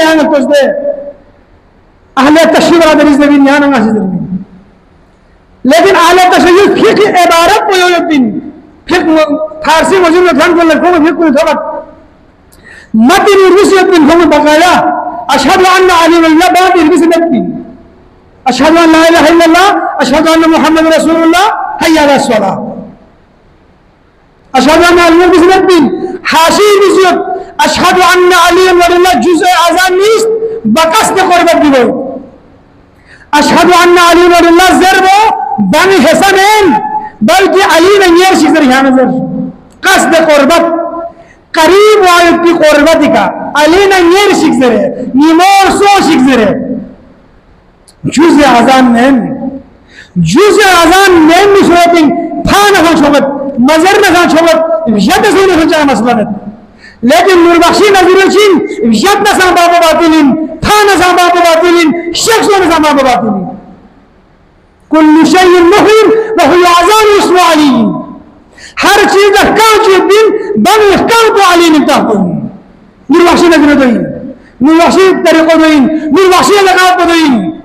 यहाँ कुछ दे अहले तशय्युअ बरादरी ज़मीन यहाँ ना ज़मीन लेकिन अहले तशय्युअ फिक्र इबारत पोयोबिन फिक्र फारसी मजूर में खान को लड़कों में फिक्र थोड़ा मत इर्विसी बिन हम बकाया अशहदु अन्ना अली वल्लाह बाद इर्विसी बिन अशहदु अन ला इलाहा इल्लल्लाह अशहदु अन्न मुहम्मद रसूलुल्लाह हय्या अला सलाह अशहदु अन्न अली इर्विसी बिन हाशी इर्विसी अशहदु अन्न अली वल्लाह जुज़ अज़ान नीस्त बकस ने कुर्बत दिलो अशहदु अन्न अली वल्लाह ज़रबो बन हसनैन बल्कि अली ने ये शिक्र यहाँ नजर कसद कुर्बत करीब वाले की कुर्बत का अली ने ये शिक्र है निमोर सो शिक्र है जुज़ अज़ान नेम मिशोतिंग फान हो शोबत मजर न खान शोबत यद से न खचा मसला न लेकिन नूरबख्शी नजरुचिन यद न सा बाबा बातिलिन फान सा बाबा बातिलिन शख्स न सा बाबा बातिलिन कुल्लु शैइन मुहिम व हुवा अज़ान इसमु अली हर चीज का कांच दिन बन कांच को अली निकता हुआ नूरबख्शी नजरुचिन नूरबख्शी तरीक़ों में नूरबख्शी लगाव को